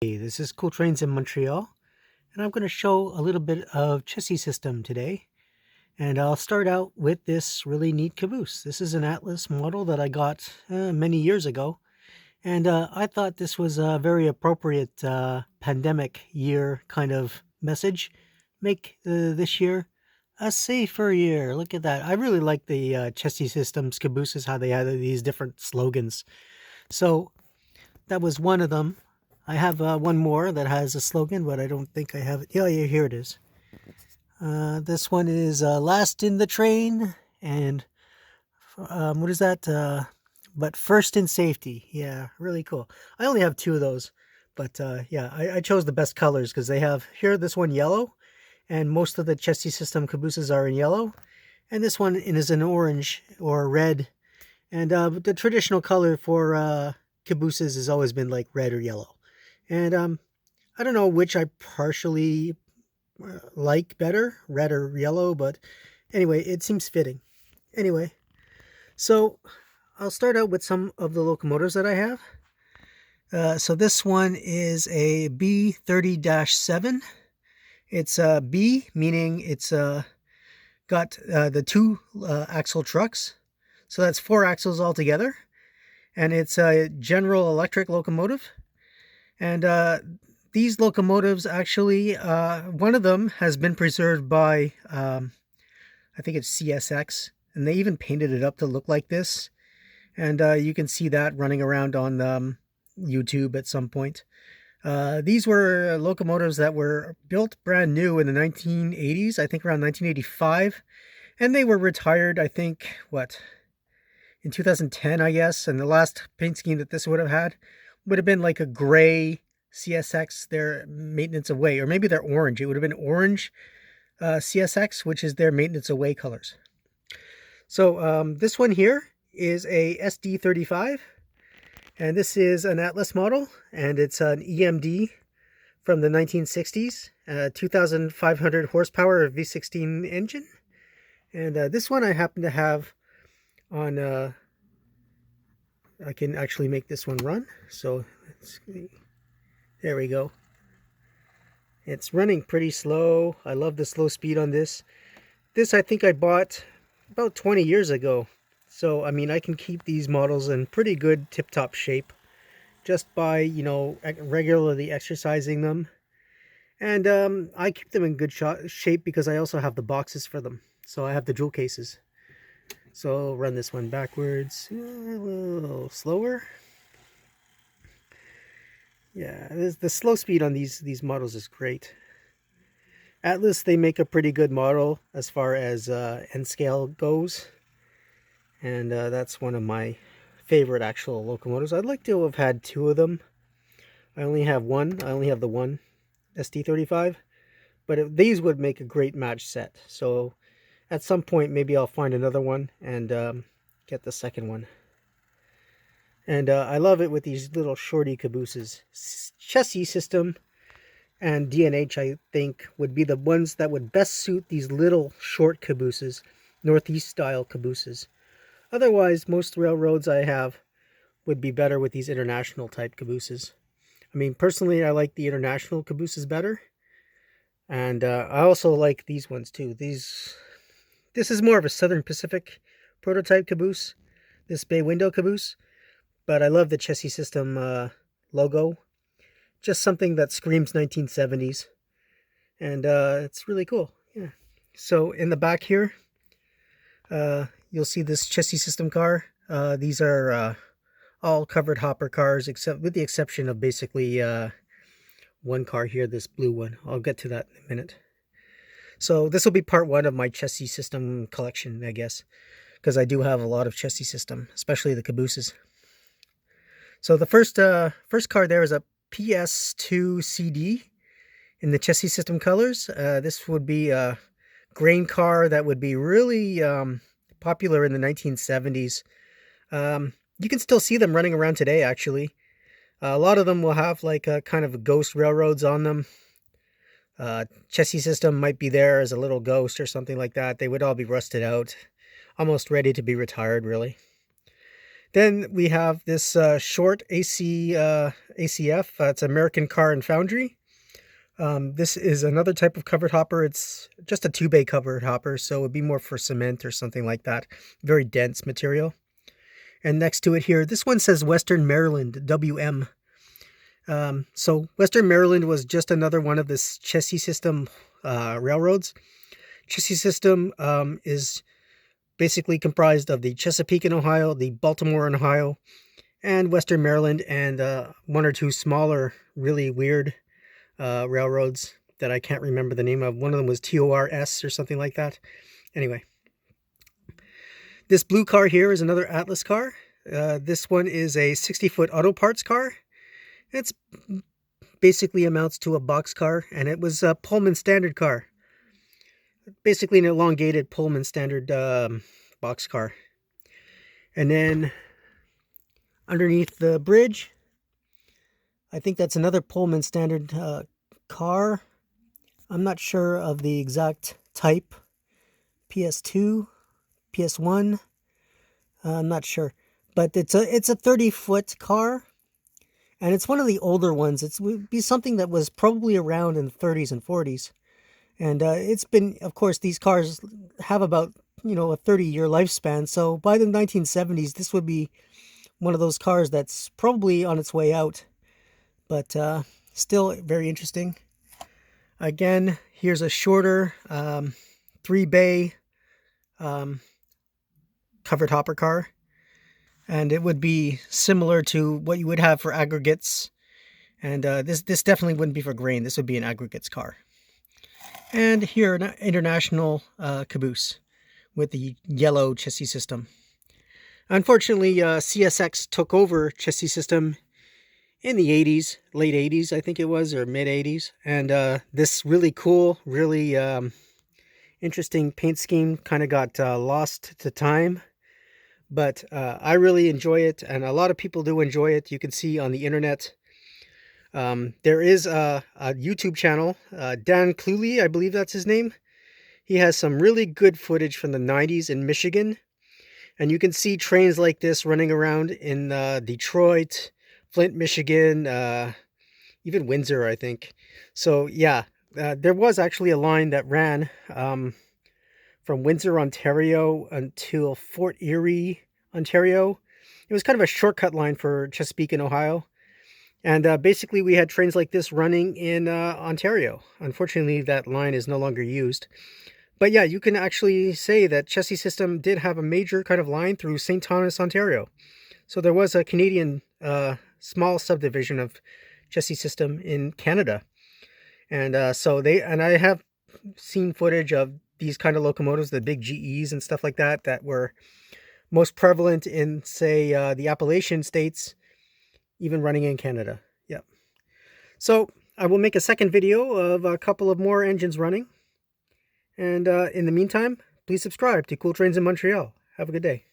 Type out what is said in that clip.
Hey, this is Cool Trains in Montreal, and I'm going to show a little bit of Chessie System today. And I'll start out with this really neat caboose. This is an Atlas model that I got many years ago, and I thought this was a very appropriate pandemic year kind of message. Make this year a safer year. Look at that. I really like the Chessie Systems cabooses, how they had these different slogans. So that was one of them. I have one more that has a slogan, but I don't think I have it. Yeah, here it is. This one is last in the train, and what is that? But first in safety. Yeah, really cool. I only have two of those, but yeah, I chose the best colors because they have here this one yellow, and most of the Chessie System cabooses are in yellow, and this one is in orange or red. And the traditional color for cabooses has always been like red or yellow. And I don't know which I partially like better, red or yellow, but anyway, it seems fitting. Anyway, so I'll start out with some of the locomotives that I have. So this one is a B30-7. It's a B, meaning it's got the two axle trucks. So that's four axles altogether. And it's a General Electric locomotive. And these locomotives actually, one of them has been preserved by, I think it's CSX, and they even painted it up to look like this. And you can see that running around on YouTube at some point. These were locomotives that were built brand new in the 1980s, I think around 1985. And they were retired, I think, in 2010, I guess. And the last paint scheme that this would have had would have been like a gray CSX, their maintenance away, or maybe they're orange. It would have been orange CSX, which is their maintenance away colors. So this one here is a SD35, and this is an Atlas model, and it's an EMD from the 1960s, 2,500 horsepower V16 engine. And this one I happen to have on, I can actually make this one run. So there we go. It's running pretty slow. I love the slow speed on this. This I think I bought about 20 years ago. So, I mean, I can keep these models in pretty good tip-top shape just by, you know, regularly exercising them. And I keep them in good shape because I also have the boxes for them. So I have the jewel cases. So I'll run this one backwards, a little slower. Yeah, the slow speed on these models is great. Atlas, they make a pretty good model as far as end scale goes. And that's one of my favorite actual locomotives. I'd like to have had two of them. I only have one. I only have the one SD35. But these would make a great match set. So at some point, maybe I'll find another one and get the second one. And I love it with these little shorty cabooses. Chessie System and D&H, I think, would be the ones that would best suit these little short cabooses, Northeast style cabooses. Otherwise, most railroads I have would be better with these international type cabooses. I mean, personally, I like the international cabooses better. And I also like these ones too. This is more of a Southern Pacific prototype caboose, this bay window caboose. But I love the Chessie System logo. Just something that screams 1970s. And it's really cool. Yeah. So in the back here, you'll see this Chessie System car. These are all covered hopper cars, except with the exception of basically one car here, this blue one. I'll get to that in a minute. So this will be part one of my Chessie System collection, I guess, because I do have a lot of Chessie System, especially the cabooses. So the first car there is a PS2 CD in the Chessie System colors. This would be a grain car that would be really popular in the 1970s. You can still see them running around today, actually. A lot of them will have like a kind of ghost railroads on them. Chessie System might be there as a little ghost or something like that. They would all be rusted out, almost ready to be retired, really. Then we have this short ACF. It's American Car and Foundry. This is another type of covered hopper. It's just a 2-bay covered hopper, so it would be more for cement or something like that. Very dense material. And next to it here, this one says Western Maryland, WM. So Western Maryland was just another one of this Chessie System railroads. Chessie System is basically comprised of the Chesapeake in Ohio, the Baltimore in Ohio, and Western Maryland, and one or two smaller, really weird railroads that I can't remember the name of. One of them was TORS or something like that. Anyway, this blue car here is another Atlas car. This one is a 60-foot auto parts car. It's basically amounts to a box car, and it was a Pullman standard car. Basically an elongated Pullman standard box car. And then underneath the bridge, I think that's another Pullman standard car. I'm not sure of the exact type. PS2, PS1. I'm not sure, but it's a 30-foot car, and it's one of the older ones. It would be something that was probably around in the 30s and 40s, and it's been, of course, these cars have about a 30-year lifespan. So by the 1970s, this would be one of those cars that's probably on its way out, but still very interesting. Again, here's a shorter 3-bay covered hopper car, and it would be similar to what you would have for aggregates, and this definitely wouldn't be for grain. This would be an aggregates car. And here, an international caboose with the yellow Chessie System. Unfortunately, CSX took over Chessie System in the 80s, late 80s, I think it was, or mid 80s. And this really cool, really interesting paint scheme kind of got lost to time. But I really enjoy it, and a lot of people do enjoy it. You can see on the internet. There is a YouTube channel, Dan Cluley, I believe that's his name. He has some really good footage from the 90s in Michigan. And you can see trains like this running around in Detroit, Flint, Michigan, even Windsor, I think. So yeah, there was actually a line that ran from Windsor, Ontario until Fort Erie, Ontario. It was kind of a shortcut line for Chesapeake in Ohio. And basically we had trains like this running in Ontario. Unfortunately, that line is no longer used. But yeah, you can actually say that Chessie System did have a major kind of line through St. Thomas, Ontario. So there was a Canadian small subdivision of Chessie System in Canada. And I have seen footage of these kind of locomotives, the big GEs and stuff like that, that were most prevalent in, say, the Appalachian states, even running in Canada. Yep. So I will make a second video of a couple of more engines running. And in the meantime, please subscribe to Cool Trains in Montreal. Have a good day.